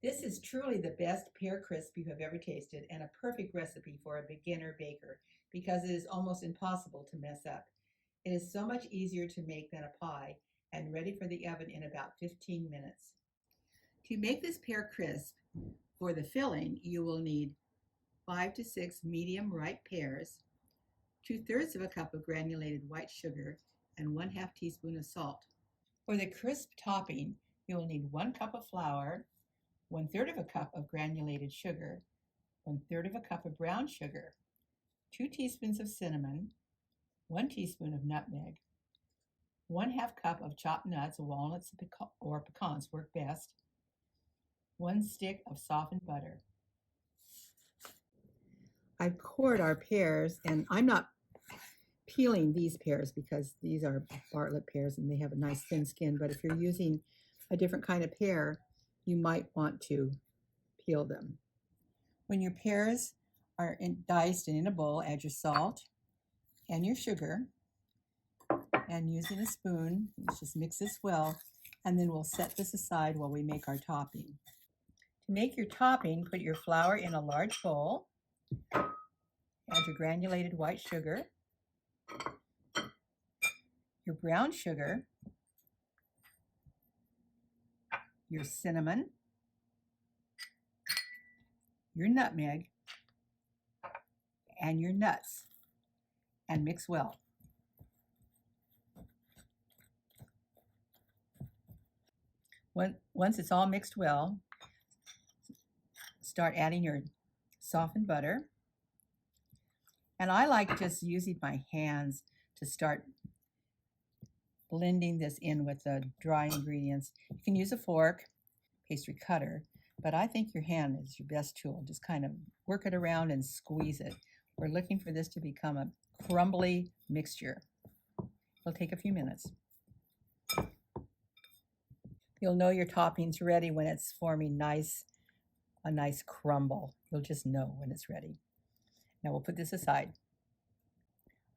This is truly the best pear crisp you have ever tasted and a perfect recipe for a beginner baker because it is almost impossible to mess up. It is so much easier to make than a pie and ready for the oven in about 15 minutes. To make this pear crisp, for the filling, you will need 5 to 6 medium ripe pears, 2/3 of a cup of granulated white sugar, and 1/2 teaspoon of salt. For the crisp topping, you will need 1 cup of flour, 1/3 of a cup of granulated sugar, 1/3 of a cup of brown sugar, 2 teaspoons of cinnamon, 1 teaspoon of nutmeg, 1/2 cup of chopped nuts, walnuts or pecans work best, 1 stick of softened butter. I've cored our pears, and I'm not peeling these pears because these are Bartlett pears and they have a nice thin skin, but if you're using a different kind of pear, you might want to peel them. When your pears are diced and in a bowl, add your salt and your sugar, and using a spoon, let's just mix this well, and then we'll set this aside while we make our topping. To make your topping, put your flour in a large bowl, add your granulated white sugar, your brown sugar, your cinnamon, your nutmeg, and your nuts, and mix well. Once it's all mixed well, start adding your softened butter. And I like just using my hands to start blending this in with the dry ingredients. You can use a fork, pastry cutter, but I think your hand is your best tool. Just kind of work it around and squeeze it. We're looking for this to become a crumbly mixture. It'll take a few minutes. You'll know your topping's ready when it's forming a nice crumble. You'll just know when it's ready. Now we'll put this aside.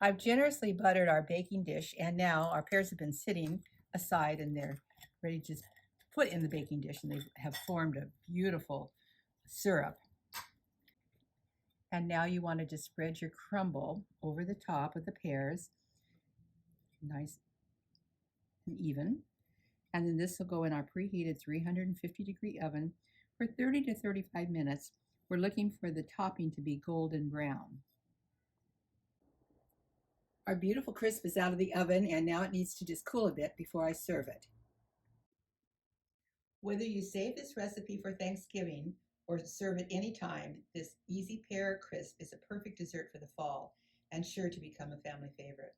I've generously buttered our baking dish, and now our pears have been sitting aside and they're ready to just put in the baking dish, and they have formed a beautiful syrup. And now you want to just spread your crumble over the top of the pears, nice and even. And then this will go in our preheated 350-degree oven for 30 to 35 minutes. We're looking for the topping to be golden brown. Our beautiful crisp is out of the oven, and now it needs to just cool a bit before I serve it. Whether you save this recipe for Thanksgiving or serve it anytime, this easy pear crisp is a perfect dessert for the fall and sure to become a family favorite.